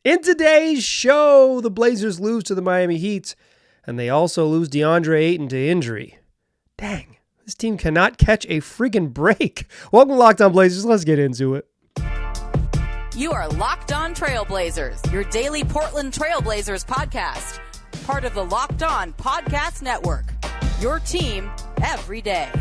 In today's show, the Blazers lose to the Miami Heat, and they also lose Deandre Ayton to injury. Dang, this team cannot catch a friggin' break. Welcome to Locked On Blazers. Let's get into it. You are Locked On Trailblazers, your daily Portland Trailblazers podcast. Part of the Locked On Podcast Network, your team every day.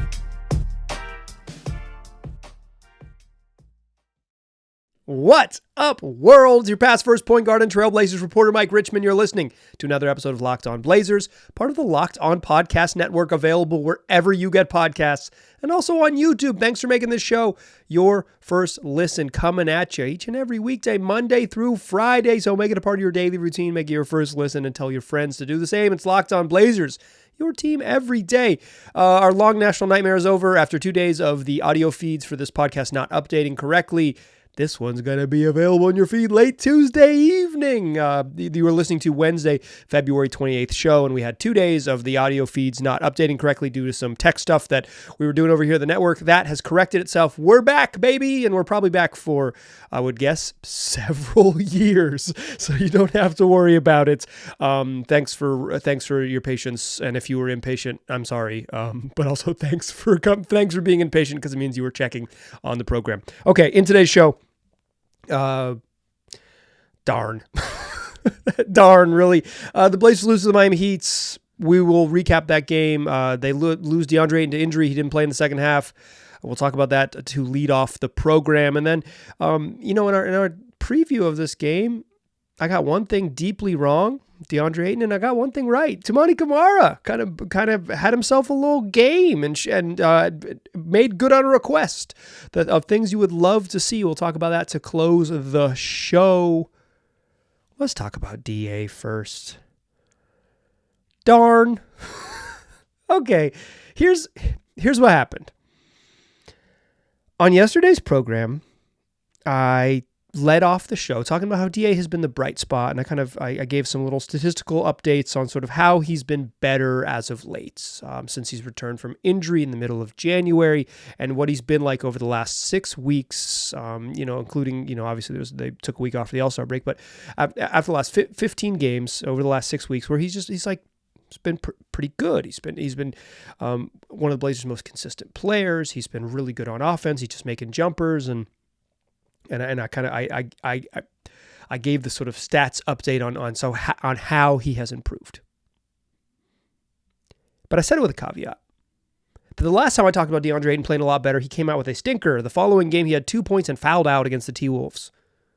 What's up, world? Your past first point guard and Trailblazers reporter, Mike Richmond. You're listening to another episode of Locked On Blazers, part of the Locked On Podcast Network, available wherever you get podcasts and also on YouTube. Thanks for making this show your first listen, coming at you each and every weekday, Monday through Friday. So make it a part of your daily routine, make it your first listen, and tell your friends to do the same. It's Locked On Blazers, your team every day. Our long national nightmare is over after 2 days of the audio feeds for this podcast not updating correctly. This one's going to be available in your feed late Tuesday evening. You were listening to Wednesday, February 28th show, and we had 2 days of the audio feeds not updating correctly due to some tech stuff that we were doing over here at the network. That has corrected itself. We're back, baby, and we're probably back for, I would guess, several years, so you don't have to worry about it. Thanks for your patience, and if you were impatient, I'm sorry, but also thanks for being impatient, because it means you were checking on the program. Okay, in today's show, darn, really. The Blazers lose to the Miami Heat. We will recap that game. They lose Deandre Ayton to injury. He didn't play in the second half. We'll talk about that to lead off the program. And then, in our preview of this game, I got one thing deeply wrong, Deandre Ayton, and I got one thing right. Toumani Camara kind of had himself a little game and made good on a request of things you would love to see. We'll talk about that to close the show. Let's talk about DA first. Darn. Okay, here's what happened. On yesterday's program, I led off the show talking about how DA has been the bright spot, and I gave some little statistical updates on sort of how he's been better as of late, since he's returned from injury in the middle of January, and what he's been like over the last 6 weeks, including, obviously they took a week off for the All-Star break, but after the last 15 games over the last 6 weeks, where he's been pretty good. He's been one of the Blazers' most consistent players. He's been really good on offense. He's just making jumpers, and I gave the sort of stats update on how he has improved. But I said it with a caveat. The last time I talked about Deandre Ayton playing a lot better, he came out with a stinker. The following game, he had 2 points and fouled out against the T-Wolves.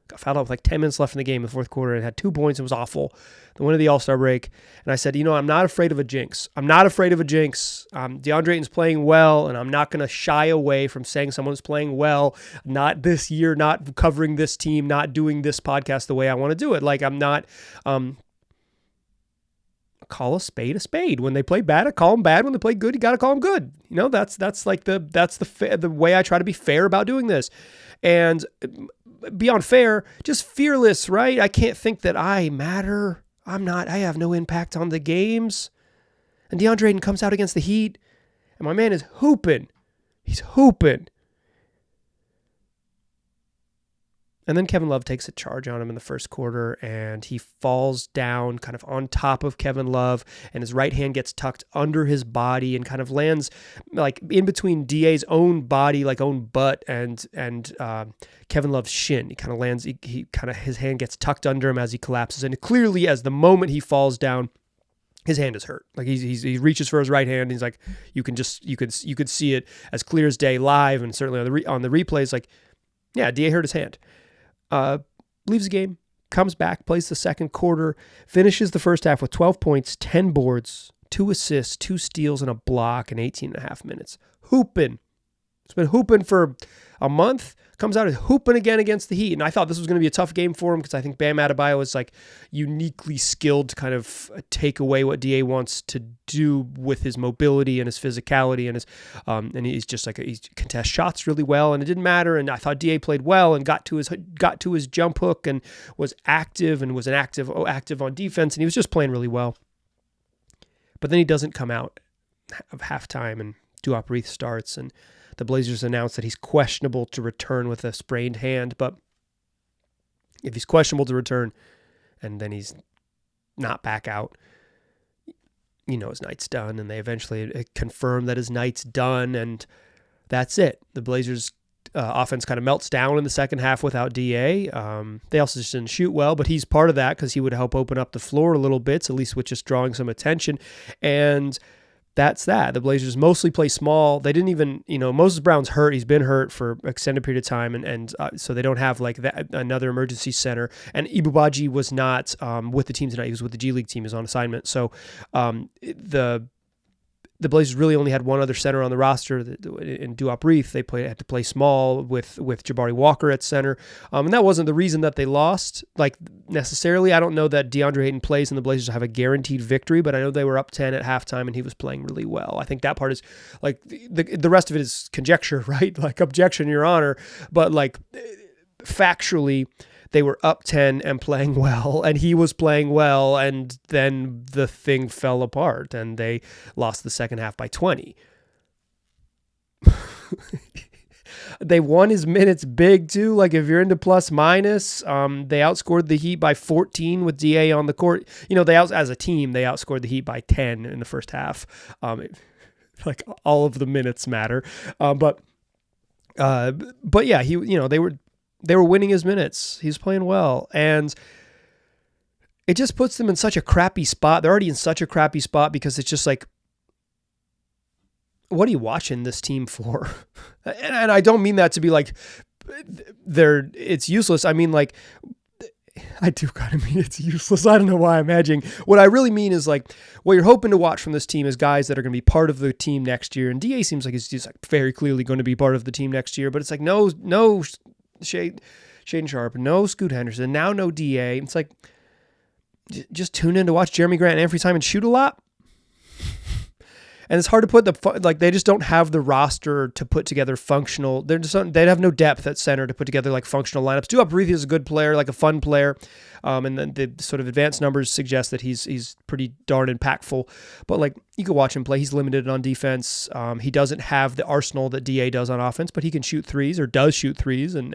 Got fouled out with like 10 minutes left in the game in the fourth quarter and had 2 points. It was awful. The win of the All-Star break. And I said, I'm not afraid of a jinx. Deandre Ayton's playing well, and I'm not going to shy away from saying someone's playing well. Not this year, not covering this team, not doing this podcast the way I want to do it. Like, I'm not... call a spade. When they play bad, I call them bad. When they play good, you got to call them good. That's the way I try to be fair about doing this. And beyond fair, just fearless, right? I can't think that I matter. I have no impact on the games. And Deandre Ayton comes out against the Heat, and my man is hooping. He's hooping. And then Kevin Love takes a charge on him in the first quarter, and he falls down kind of on top of Kevin Love, and his right hand gets tucked under his body and kind of lands like in between DA's own body, like own butt, and Kevin Love's shin. He kind of lands, his hand gets tucked under him as he collapses, and clearly as the moment he falls down, his hand is hurt. Like he reaches for his right hand, and he's like, you could see it as clear as day live, and certainly on the replays, like, yeah, DA hurt his hand. Leaves the game, comes back, plays the second quarter, finishes the first half with 12 points, 10 boards, 2 assists, 2 steals, and a block in 18 and a half minutes. Hooping. It's been hooping for a month. Comes out and hooping again against the Heat. And I thought this was going to be a tough game for him because I think Bam Adebayo is like uniquely skilled to kind of take away what DA wants to do with his mobility and his physicality and his and he's just like he contests shots really well, and it didn't matter. And I thought DA played well and got to his jump hook and was active and was active on defense, and he was just playing really well. But then he doesn't come out of halftime, and Duop Reath starts, and the Blazers announced that he's questionable to return with a sprained hand. But if he's questionable to return, and then he's not back out, you know his night's done. And they eventually confirm that his night's done, and that's it. The Blazers offense kind of melts down in the second half without DA. They also just didn't shoot well, but he's part of that because he would help open up the floor a little bit, at least with just drawing some attention. And that's that. The Blazers mostly play small. They didn't even, Moses Brown's hurt. He's been hurt for an extended period of time, and so they don't have like that another emergency center. And Ibubaji was not with the team tonight. He was with the G League team. He was on assignment. So the Blazers really only had one other center on the roster. In Duop Reith, they had to play small with Jabari Walker at center. And that wasn't the reason that they lost, like, necessarily. I don't know that Deandre Ayton plays and the Blazers have a guaranteed victory, but I know they were up 10 at halftime and he was playing really well. I think that part is, like, the rest of it is conjecture, right? Like, objection, Your Honor. But, like, factually, they were up 10 and playing well, and he was playing well, and then the thing fell apart, and they lost the second half by 20. They won his minutes big, too. Like, if you're into plus minus, they outscored the Heat by 14 with DA on the court. As a team, they outscored the Heat by 10 in the first half. Like, all of the minutes matter. But yeah, they were winning his minutes. He's playing well. And it just puts them in such a crappy spot. They're already in such a crappy spot because it's just like, what are you watching this team for? And I don't mean that to be like, it's useless. I mean, like, I do kind of mean it's useless. I don't know why I'm hedging. What I really mean is, like, what you're hoping to watch from this team is guys that are going to be part of the team next year. And DA seems like he's just like very clearly going to be part of the team next year. But it's like, no Shaden Sharp, no Scoot Henderson, now no DA. It's like, just tune in to watch Jeremy Grant and Anthony Simon shoot a lot. And it's hard to put they just don't have the roster to put together functional. They have no depth at center to put together like functional lineups. Duop Reith is a good player, like a fun player. And then the sort of advanced numbers suggest that he's pretty darn impactful. But like, you can watch him play. He's limited on defense. He doesn't have the arsenal that DA does on offense, but he can shoot threes, or does shoot threes, and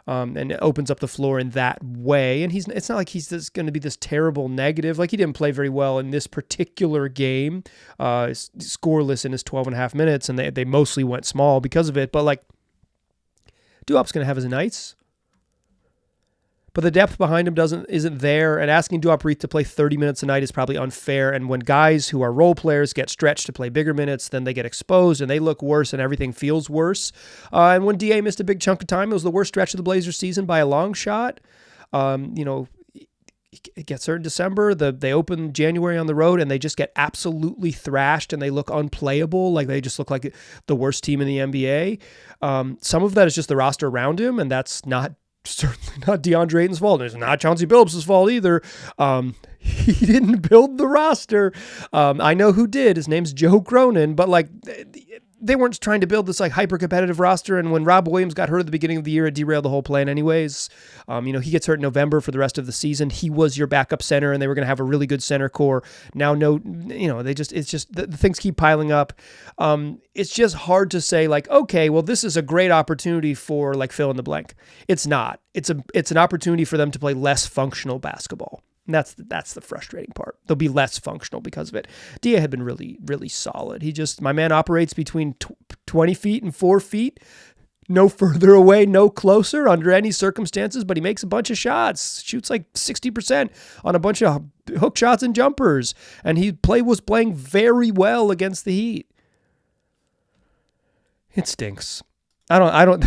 it opens up the floor in that way. And it's not like he's just going to be this terrible negative. Like, he didn't play very well in this particular game, scoreless in his 12 and a half minutes, and they mostly went small because of it. But like, Duop's going to have his nights. But the depth behind him isn't there, and asking Duop Reith to play 30 minutes a night is probably unfair. And when guys who are role players get stretched to play bigger minutes, then they get exposed and they look worse and everything feels worse. And when DA missed a big chunk of time, it was the worst stretch of the Blazers season by a long shot. It gets hurt in December. They open January on the road and they just get absolutely thrashed and they look unplayable. Like, they just look like the worst team in the NBA. Some of that is just the roster around him, and that's certainly not DeAndre Ayton's fault. It's not Chauncey Billups' fault either. He didn't build the roster. I know who did. His name's Joe Cronin, but like, they weren't trying to build this like hyper competitive roster. And when Rob Williams got hurt at the beginning of the year, it derailed the whole plan anyways. He gets hurt in November for the rest of the season. He was your backup center and they were going to have a really good center core. Now, it's just the things keep piling up. It's just hard to say like, okay, well, this is a great opportunity for like fill in the blank. It's not. It's an opportunity for them to play less functional basketball. And that's the frustrating part. They'll be less functional because of it. Dia had been really, really solid. My man operates between 20 feet and 4 feet. No further away, no closer under any circumstances, but he makes a bunch of shots. Shoots like 60% on a bunch of hook shots and jumpers. And he was playing very well against the Heat. It stinks. I don't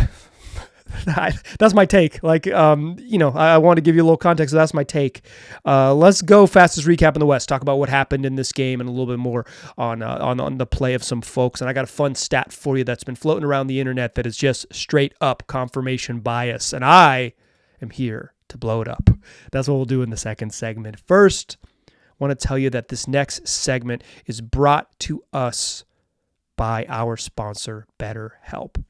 that's my take. Like, I want to give you a little context. So that's my take. Let's go fastest recap in the West. Talk about what happened in this game and a little bit more on the play of some folks. And I got a fun stat for you that's been floating around the internet that is just straight up confirmation bias. And I am here to blow it up. That's what we'll do in the second segment. First, I want to tell you that this next segment is brought to us by our sponsor, BetterHelp.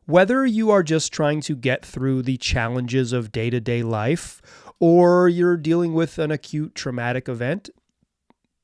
Whether you are just trying to get through the challenges of day-to-day life, or you're dealing with an acute traumatic event,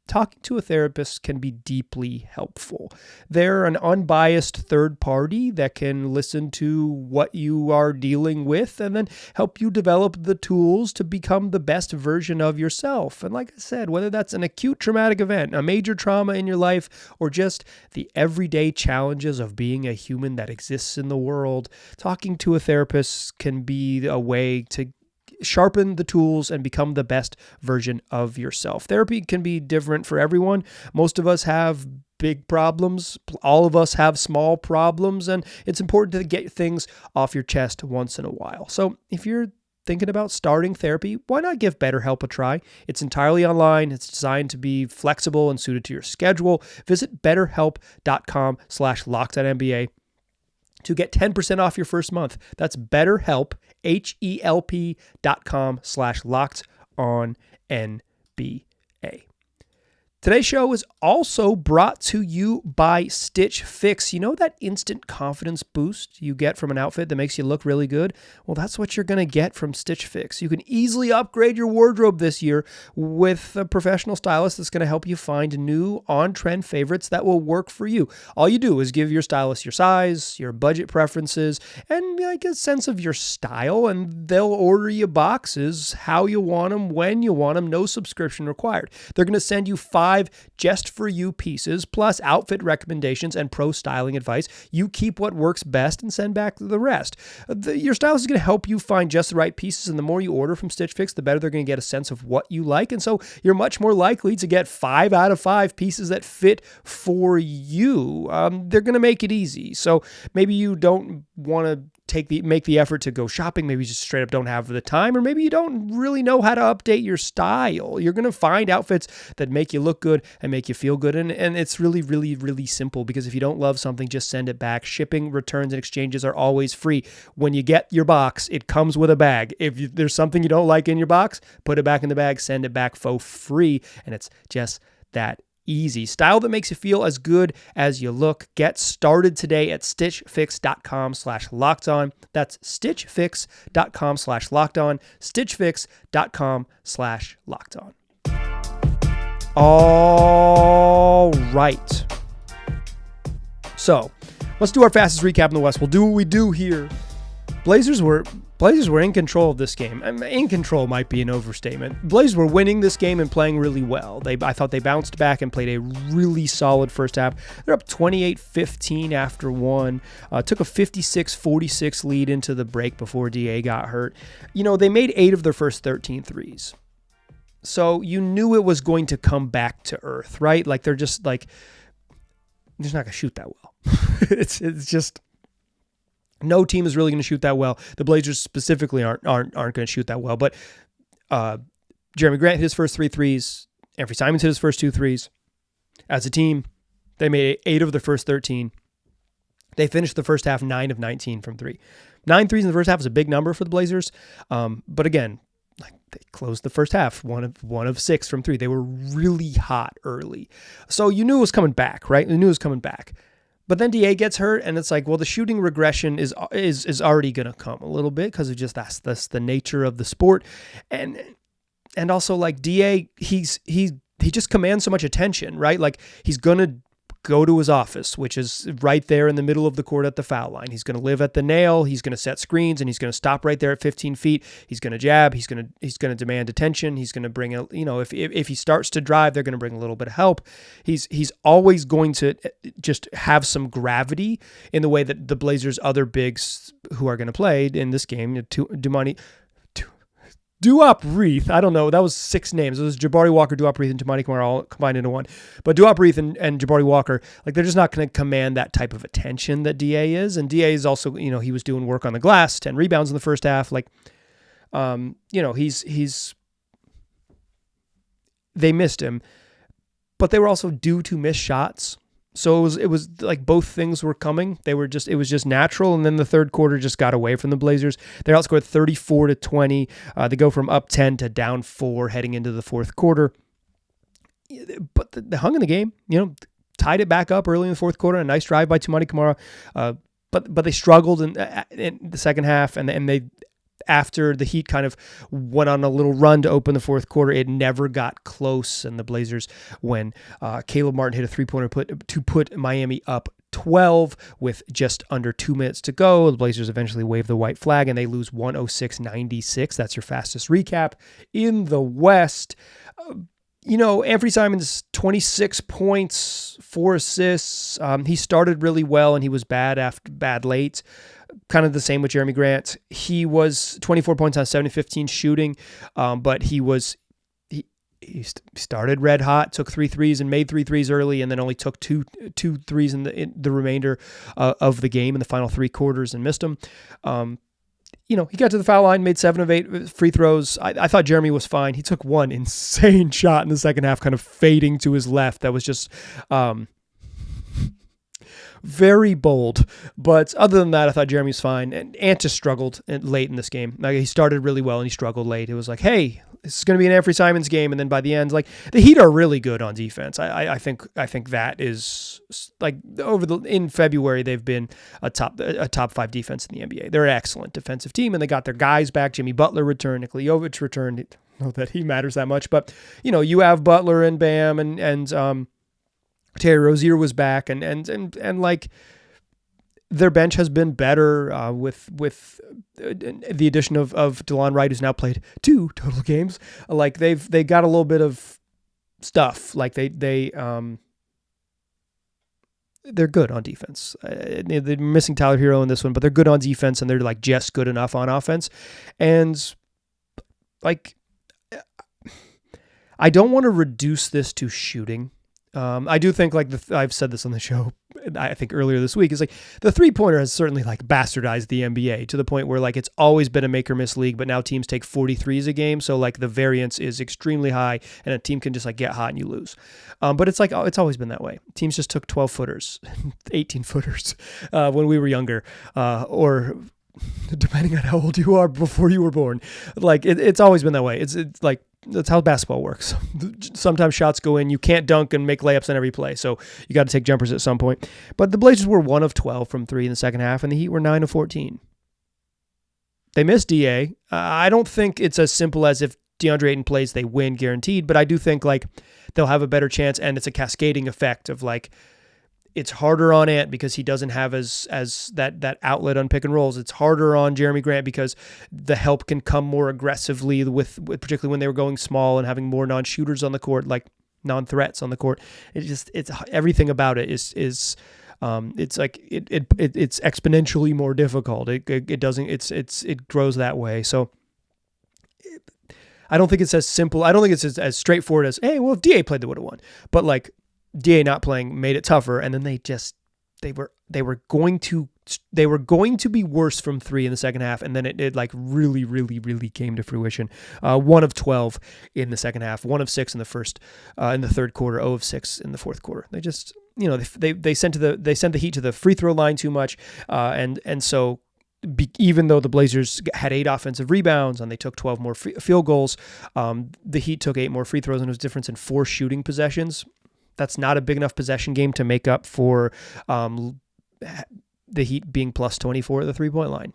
talking to a therapist can be deeply helpful. They're an unbiased third party that can listen to what you are dealing with and then help you develop the tools to become the best version of yourself. And like I said, whether that's an acute traumatic event, a major trauma in your life, or just the everyday challenges of being a human that exists in the world, talking to a therapist can be a way to sharpen the tools and become the best version of yourself. Therapy can be different for everyone. Most of us have big problems. All of us have small problems, and it's important to get things off your chest once in a while. So if you're thinking about starting therapy, why not give BetterHelp a try? It's entirely online. It's designed to be flexible and suited to your schedule. Visit betterhelp.com/LockedOnNBA to get 10% off your first month. That's BetterHelp, HELP.com/LockedOnNBA. Today's show is also brought to you by Stitch Fix. You know that instant confidence boost you get from an outfit that makes you look really good? Well, that's what you're going to get from Stitch Fix. You can easily upgrade your wardrobe this year with a professional stylist that's going to help you find new on-trend favorites that will work for you. All you do is give your stylist your size, your budget preferences, and like a sense of your style, and they'll order you boxes how you want them, when you want them, no subscription required. They're going to send you 5 just for you pieces, plus outfit recommendations and pro styling advice. You keep what works best and send back the rest. Your stylist is going to help you find just the right pieces, and the more you order from Stitch Fix, the better they're going to get a sense of what you like, and so you're much more likely to get 5 out of 5 pieces that fit for you. They're going to make it easy. So maybe you don't want to make the effort to go shopping. Maybe you just straight up don't have the time, or maybe you don't really know how to update your style. You're going to find outfits that make you look good and make you feel good. And it's really, really, really simple, because if you don't love something, just send it back. Shipping, returns, and exchanges are always free. When you get your box, it comes with a bag. If there's something you don't like in your box, put it back in the bag, send it back for free. And it's just that easy. Style that makes you feel as good as you look. Get started today at stitchfix.com/lockedon. That's stitchfix.com/lockedon. stitchfix.com/lockedon. All right. So let's do our fastest recap in the West. We'll do what we do here. Blazers were in control of this game. In control might be an overstatement. Blazers were winning this game and playing really well. I thought they bounced back and played a really solid first half. They're up 28-15 after one. Took a 56-46 lead into the break before DA got hurt. You know, they made 8 of their first 13 threes. So you knew it was going to come back to earth, right? Like they're just not going to shoot that well. It's just... No team is really going to shoot that well. The Blazers specifically aren't going to shoot that well. But Jeremy Grant hit his first 3 threes. Anthony Simons hit his first 2 threes. As a team, they made 8 of their first 13. They finished the first half 9 of 19 from 3. 9 threes in the first half is a big number for the Blazers. But again, like they closed the first half 1 of 6 from 3. They were really hot early. So you knew it was coming back, right? You knew it was coming back. But then DA gets hurt, and it's like, well, the shooting regression is already going to come a little bit, because of just that's the nature of the sport, and also like DA, he just commands so much attention, right? Like he's going to go to his office, which is right there in the middle of the court at the foul line. He's going to live at the nail. He's going to set screens, and he's going to stop right there at 15 feet. He's going to jab. He's going to demand attention. He's going to bring if he starts to drive, they're going to bring a little bit of help. He's always going to just have some gravity in the way that the Blazers' other bigs who are going to play in this game, Duop Reith, I don't know, that was 6 names. It was Jabari Walker, Duop Reith, and Toumani Camara all combined into one. But Duop Reith and Jabari Walker, like they're just not going to command that type of attention that DA is. And DA is also, he was doing work on the glass, 10 rebounds in the first half. Like, they missed him, but they were also due to miss shots. So it was like both things were coming. It was just natural. And then the third quarter just got away from the Blazers. They outscored 34-20. They go from up 10 to down 4 heading into the fourth quarter. But they hung in the game, tied it back up early in the fourth quarter. A nice drive by Toumani Camara. But they struggled in the second half, and they after the Heat kind of went on a little run to open the fourth quarter, it never got close. And the Blazers, when Caleb Martin hit a three-pointer to put Miami up 12 with just under 2 minutes to go, the Blazers eventually wave the white flag and they lose 106-96. That's your fastest recap. In the West, Anthony Simons, 26 points, 4 assists. He started really well and he was bad late. Kind of the same with Jeremy Grant. He was 24 points on 7-15 shooting, but he started red hot, took 3 threes and made 3 threes early, and then only took two threes in the remainder of the game in the final 3 quarters and missed them. He got to the foul line, made 7 of 8 free throws. I thought Jeremy was fine. He took one insane shot in the second half, kind of fading to his left. That was just very bold. But other than that, I thought Jeremy was fine. And Ant just struggled late in this game. Like, he started really well and he struggled late. It was like, hey, this is going to be an Anthony Simons game. And then by the end, like, the Heat are really good on defense. I think that is, like, in February, they've been a top 5 defense in the NBA. They're an excellent defensive team, and they got their guys back. Jimmy Butler returned, Nikola Jovic returned. I don't know that he matters that much, but you have Butler and Bam and Terry Rozier was back, and like, their bench has been better with the addition of DeLon Wright, who's now played 2 total games. Like, they got a little bit of stuff. Like, they're good on defense. They're missing Tyler Hero in this one, but they're good on defense, and they're like just good enough on offense. And like, I don't want to reduce this to shooting. I do think, like, I've said this on the show, I think earlier this week, is like, the three-pointer has certainly, like, bastardized the NBA to the point where, like, it's always been a make-or-miss league, but now teams take 43s a game, so, like, the variance is extremely high, and a team can just, like, get hot and you lose. But it's like, it's always been that way. Teams just took 12-footers, 18-footers when we were younger, or depending on how old you are before you were born. Like, it's always been that way. It's like, that's how basketball works. Sometimes shots go in. You can't dunk and make layups on every play, so you got to take jumpers at some point. But the Blazers were 1 of 12 from 3 in the second half, and the Heat were 9 of 14. They missed DA. I don't think it's as simple as if Deandre Ayton plays, they win guaranteed, but I do think, like, they'll have a better chance, and it's a cascading effect of, like, it's harder on Ant because he doesn't have as that outlet on pick and rolls. It's harder on Jeremy Grant because the help can come more aggressively with particularly when they were going small and having more non-shooters on the court, like non-threats on the court. It's everything about it is it's like it's exponentially more difficult. It grows that way. So I don't think it's as simple. I don't think it's as straightforward as, hey, well, if DA played, they would have won. But like, DA not playing made it tougher, and then they were going to be worse from 3 in the second half, and then it like really, really, really came to fruition. 1 of 12 in the second half, 1 of 6 in the third quarter, 0 of 6 in the fourth quarter. They just, they sent the Heat to the free throw line too much, and so. Even though the Blazers had 8 offensive rebounds and they took 12 more field goals, the Heat took 8 more free throws, and it was a difference in 4 shooting possessions. That's not a big enough possession game to make up for the Heat being plus 24 at the three-point line.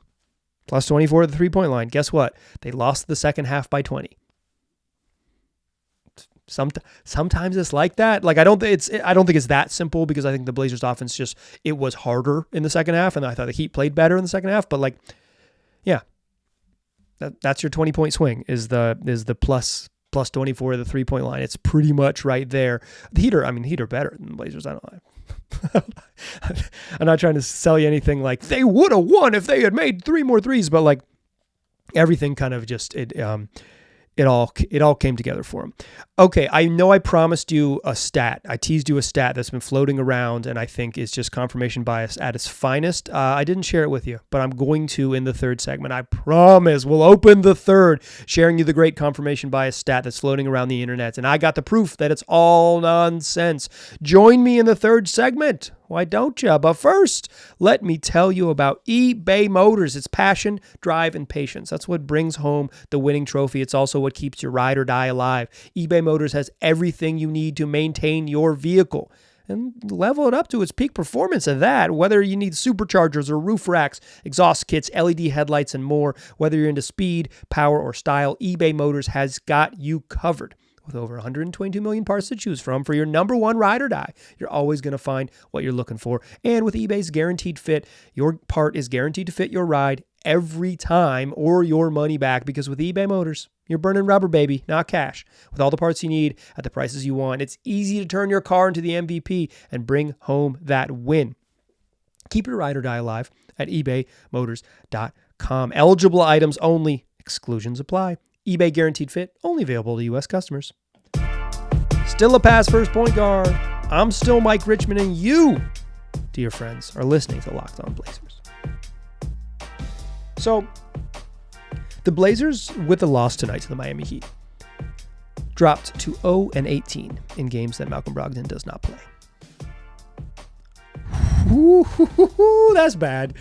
Plus 24 at the three-point line. Guess what? They lost the second half by 20. Sometimes it's like that. Like, I don't think it's that simple, because I think the Blazers offense it was harder in the second half, and I thought the Heat played better in the second half. But like, yeah, that's your 20-point swing is the plus 24 at the 3-point line. It's pretty much right there. The Heat are better than the Blazers. I don't know. I'm not trying to sell you anything like they would have won if they had made 3 more threes, but like, everything kind of just it all came together for him. Okay, I know I promised you a stat. I teased you a stat that's been floating around, and I think is just confirmation bias at its finest. I didn't share it with you, but I'm going to in the third segment. I promise. We'll open the third, sharing you the great confirmation bias stat that's floating around the internet, and I got the proof that it's all nonsense. Join me in the third segment. Why don't you? But first, let me tell you about eBay Motors. It's passion, drive, and patience. That's what brings home the winning trophy. It's also what keeps your ride or die alive. eBay Motors has everything you need to maintain your vehicle. and level it up to its peak performance of that. Whether you need superchargers or roof racks, exhaust kits, LED headlights, and more, whether you're into speed, power, or style, eBay Motors has got you covered. With over 122 million parts to choose from for your number one ride or die, you're always going to find what you're looking for. And with eBay's Guaranteed Fit, your part is guaranteed to fit your ride every time or your money back, because with eBay Motors, you're burning rubber, baby, not cash. With all the parts you need at the prices you want, it's easy to turn your car into the MVP and bring home that win. Keep your ride or die alive at ebaymotors.com. Eligible items only. Exclusions apply. eBay Guaranteed Fit, only available to U.S. customers. Still a pass first point guard. I'm still Mike Richmond, and you, dear friends, are listening to Locked On Blazers. So, the Blazers, with the loss tonight to the Miami Heat, dropped to 0-18 in games that Malcolm Brogdon does not play. Ooh, that's bad.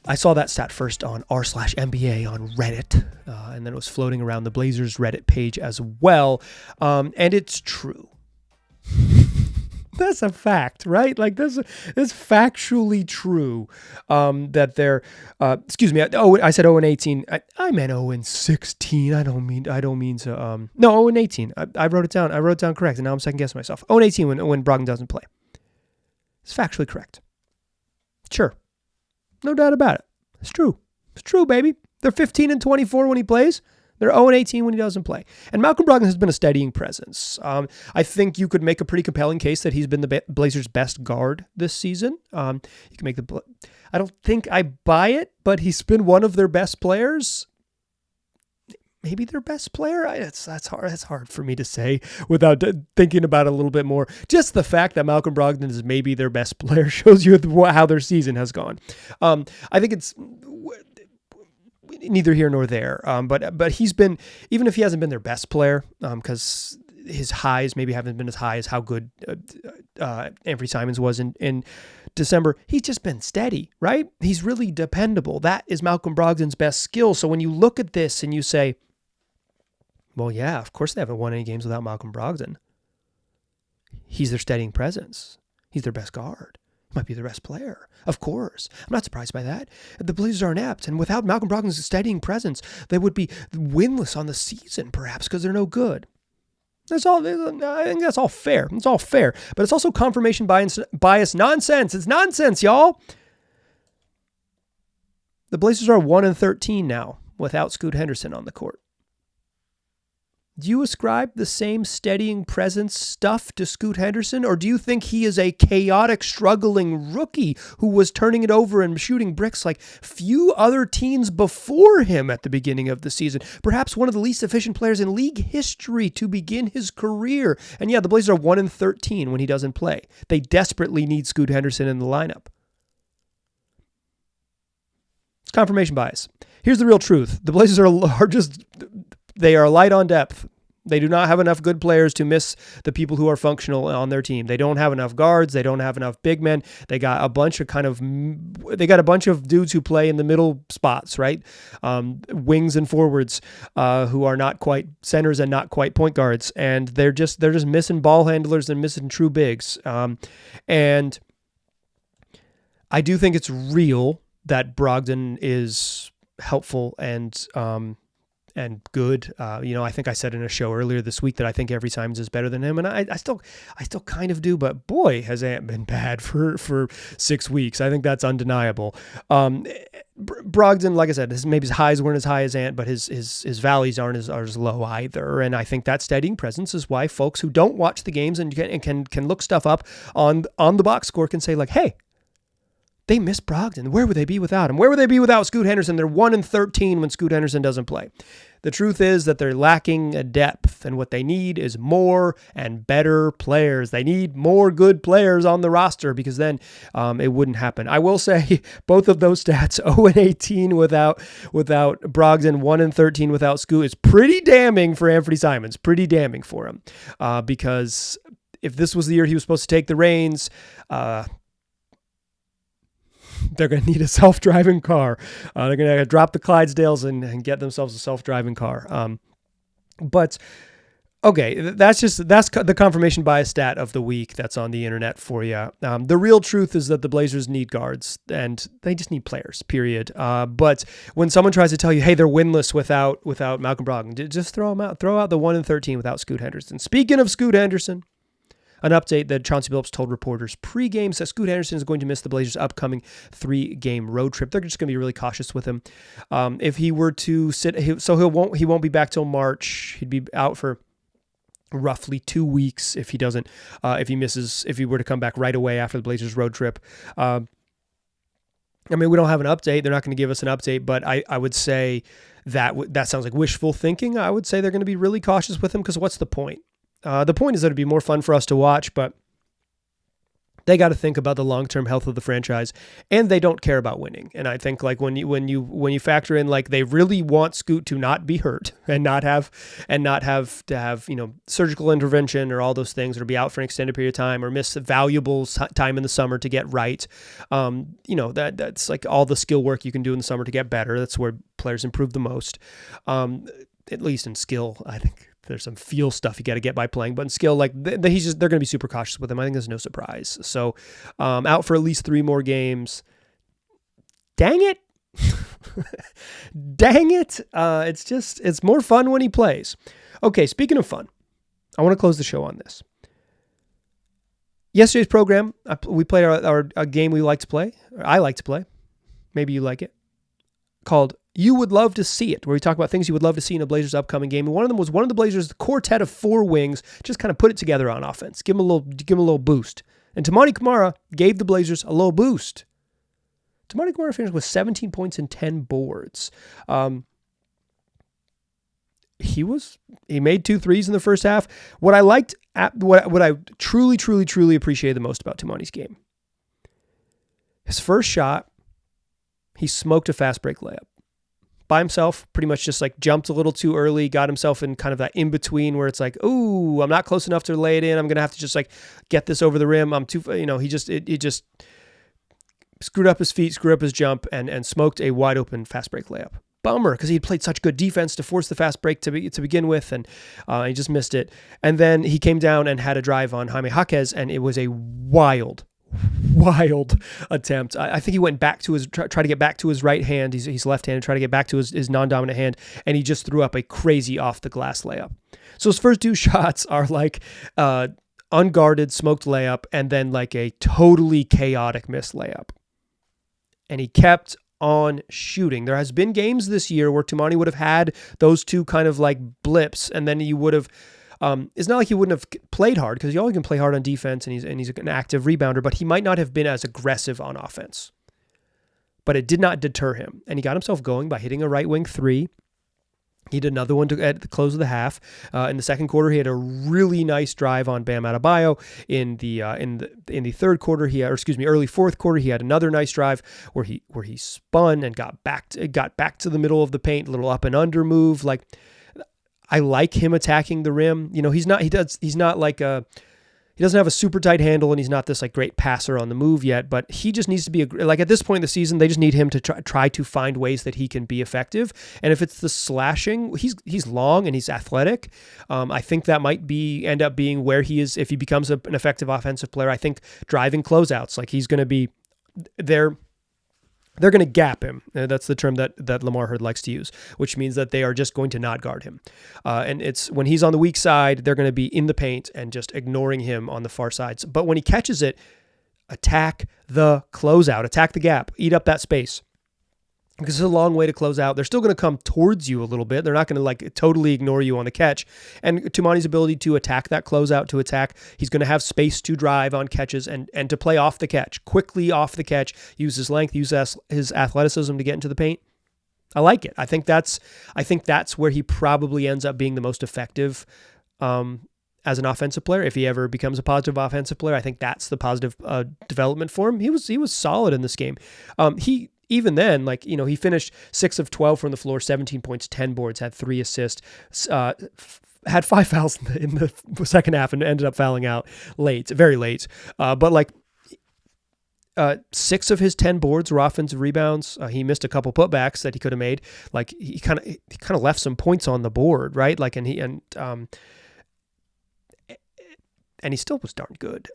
I saw that stat first on r/NBA on Reddit, and then it was floating around the Blazers Reddit page as well. And it's true. That's a fact, right? Like this is factually true. That they're, excuse me. I said 0-18. I meant 0-16. I don't mean to. No, 0-18. I wrote it down. I wrote it down correct, and now I'm second guessing myself. 0-18 when Brogdon doesn't play. It's factually correct. Sure. No doubt about it. It's true. It's true, baby. They're 15-24 when he plays. They're 0-18 when he doesn't play. And Malcolm Brogdon has been a steadying presence. I think you could make a pretty compelling case that he's been the Blazers' best guard this season. You can make I don't think I buy it, but he's been one of their best players. Maybe their best player. That's hard. That's hard for me to say without thinking about it a little bit more. Just the fact that Malcolm Brogdon is maybe their best player shows you how their season has gone. I think it's neither here nor there. But he's been, even if he hasn't been their best player, because his highs maybe haven't been as high as how good Anthony Simons was in December. He's just been steady, right? He's really dependable. That is Malcolm Brogdon's best skill. So when you look at this and you say, well, yeah, of course they haven't won any games without Malcolm Brogdon. He's their steadying presence. He's their best guard. He might be their best player. Of course. I'm not surprised by that. The Blazers are inept, and without Malcolm Brogdon's steadying presence, they would be winless on the season, perhaps, because they're no good. I think that's all fair. It's all fair. But it's also confirmation bias nonsense. It's nonsense, y'all. The Blazers are 1-13 now without Scoot Henderson on the court. Do you ascribe the same steadying presence stuff to Scoot Henderson, or do you think he is a chaotic, struggling rookie who was turning it over and shooting bricks like few other teams before him at the beginning of the season? Perhaps one of the least efficient players in league history to begin his career. And yeah, the Blazers are 1-13 when he doesn't play. They desperately need Scoot Henderson in the lineup. It's confirmation bias. Here's the real truth. The Blazers they are light on depth. They do not have enough good players to miss the people who are functional on their team. They don't have enough guards. They don't have enough big men. They got a bunch of dudes who play in the middle spots, right? Wings and forwards who are not quite centers and not quite point guards. And they're just missing ball handlers and missing true bigs. And I do think it's real that Brogdon is helpful and good. I think I said in a show earlier this week that I think every Simons is better than him, and I still kind of do. But boy, has Ant been bad for 6 weeks. I think that's undeniable. Brogdon, like I said, maybe his highs weren't as high as Ant, but his valleys aren't as low either. And I think that steadying presence is why folks who don't watch the games and can look stuff up on the box score can say like, hey, they miss Brogdon. Where would they be without him? Where would they be without Scoot Henderson? They're 1-13 when Scoot Henderson doesn't play. The truth is that they're lacking a depth, and what they need is more and better players. They need more good players on the roster, because then it wouldn't happen. I will say both of those stats, 0-18 without Brogdon, 1-13 without Scoot, is pretty damning for Anthony Simons. Pretty damning for him, because if this was the year he was supposed to take the reins, they're going to need a self-driving car. They're going to drop the Clydesdales and get themselves a self-driving car. But Okay, that's the confirmation bias stat of the week that's on the internet for you. The real truth is that the Blazers need guards and they just need players, period. But when someone tries to tell you, hey, they're winless without Malcolm Brogdon, just throw them out. Throw out the 1-13 without Scoot Henderson. Speaking of Scoot Henderson, an update that Chauncey Billups told reporters pre-game says Scoot Henderson is going to miss the Blazers' upcoming 3-game road trip. They're just going to be really cautious with him. If he were to sit, he won't be back till March. He'd be out for roughly 2 weeks if he were to come back right away after the Blazers road trip. I mean, we don't have an update. They're not going to give us an update, but I would say that sounds like wishful thinking. I would say they're going to be really cautious with him because what's the point? The point is that it'd be more fun for us to watch, but they got to think about the long-term health of the franchise, and they don't care about winning. And I think like when you factor in like they really want Scoot to not be hurt and not have to have surgical intervention or all those things, or be out for an extended period of time or miss valuable time in the summer to get right. That's like all the skill work you can do in the summer to get better. That's where players improve the most, at least in skill. I think there's some feel stuff you got to get by playing, but in skill, like they're going to be super cautious with him. I think there's no surprise. So out for at least 3 more games. Dang it. Dang it. It's more fun when he plays. Okay, speaking of fun, I want to close the show on this. Yesterday's program, we played our game we like to play, or I like to play. Maybe you like it. Called You Would Love to See It, where we talk about things you would love to see in a Blazers upcoming game. And one of them was one of the Blazers' quartet of 4 wings, just kind of put it together on offense, give them a little boost. And Toumani Camara gave the Blazers a little boost. Toumani Camara finished with 17 points and 10 boards. He made 2 threes in the first half. What I truly appreciated the most about Toumani's game, his first shot, he smoked a fast break layup by himself, pretty much just like jumped a little too early, got himself in kind of that in between where it's like, ooh, I'm not close enough to lay it in. I'm going to have to just like get this over the rim. I'm too, he just screwed up his feet, screwed up his jump and smoked a wide open fast break layup. Bummer, because he played such good defense to force the fast break to begin with, and he just missed it. And then he came down and had a drive on Jaime Jaquez, and it was a wild attempt. I think he went back to try to get back to his right hand. He's left-handed, try to get back to his non-dominant hand, and he just threw up a crazy off-the-glass layup. So his first 2 shots are like unguarded, smoked layup, and then like a totally chaotic missed layup. And he kept on shooting. There has been games this year where Toumani would have had those 2 kind of like blips, and then you would have it's not like he wouldn't have played hard, because he always can play hard on defense, and he's an active rebounder, but he might not have been as aggressive on offense. But it did not deter him, and he got himself going by hitting a right wing 3. He did another one at the close of the half. In the second quarter, he had a really nice drive on Bam Adebayo. In the third quarter, early fourth quarter, he had another nice drive where he spun and got back to the middle of the paint, a little up and under move. Like, I like him attacking the rim. He doesn't have a super tight handle, and he's not this like great passer on the move yet, but he just needs to be like, at this point in the season, they just need him to try to find ways that he can be effective. And if it's the slashing, he's long and he's athletic. I think that might end up being where he is if he becomes an effective offensive player. I think driving closeouts, like he's going to be there. They're going to gap him. That's the term that Lamar Hurd likes to use, which means that they are just going to not guard him. And it's when he's on the weak side, they're going to be in the paint and just ignoring him on the far sides. But when he catches it, attack the closeout, attack the gap, eat up that space. Because it's a long way to close out. They're still going to come towards you a little bit. They're not going to like totally ignore you on the catch. And Toumani's ability to attack that closeout, he's going to have space to drive on catches and to play off the catch, quickly off the catch, use his length, use his athleticism to get into the paint. I like it. I think that's where he probably ends up being the most effective as an offensive player. If he ever becomes a positive offensive player, I think that's the positive development for him. He was solid in this game. Even then, he finished 6 of 12 from the floor, 17 points, 10 boards, had 3 assists, had 5 fouls in the second half and ended up fouling out very late. But 6 of his 10 boards were offensive rebounds. He missed a couple putbacks that he could have made. Like he kind of left some points on the board, right? and he still was darn good.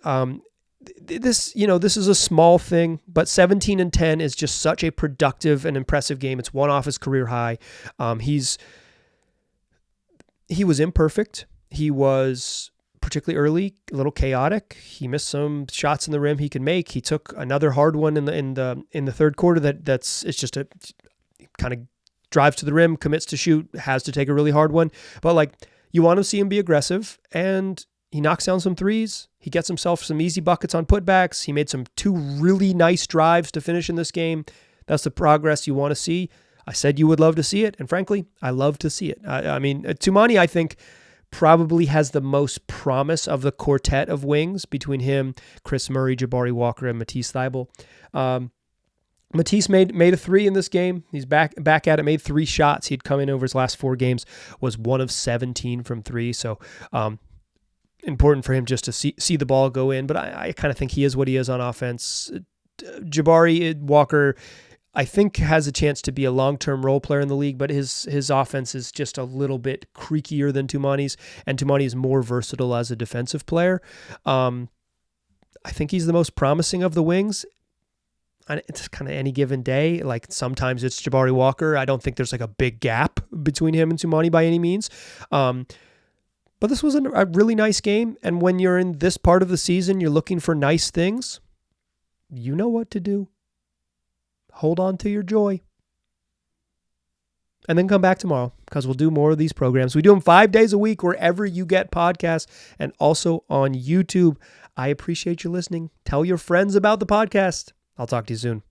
This is a small thing, but 17-10 is just such a productive and impressive game. It's one off his career high. He was imperfect. He was particularly early, a little chaotic. He missed some shots in the rim he could make. He took another hard one in the third quarter. It's just a kind of drives to the rim, commits to shoot, has to take a really hard one. But like, you want to see him be aggressive, and he knocks down some threes. He gets himself some easy buckets on putbacks. He made some 2 really nice drives to finish in this game. That's the progress you want to see. I said you would love to see it, and frankly, I love to see it. I mean, Toumani, I think, probably has the most promise of the quartet of wings between him, Chris Murray, Jabari Walker, and Matisse Thybulle. Matisse made a 3 in this game. He's back at it, made 3 shots. He'd come in over his last 4 games, was 1 of 17 from 3. So important for him just to see the ball go in. But I kind of think he is what he is on offense. Jabari Walker, I think, has a chance to be a long-term role player in the league, but his offense is just a little bit creakier than Toumani's, and Toumani is more versatile as a defensive player. I think he's the most promising of the wings. It's kind of any given day. Like, sometimes it's Jabari Walker. I don't think there's like a big gap between him and Toumani by any means. But this was a really nice game. And when you're in this part of the season, you're looking for nice things. You know what to do. Hold on to your joy. And then come back tomorrow, because we'll do more of these programs. We do them 5 days a week wherever you get podcasts, and also on YouTube. I appreciate you listening. Tell your friends about the podcast. I'll talk to you soon.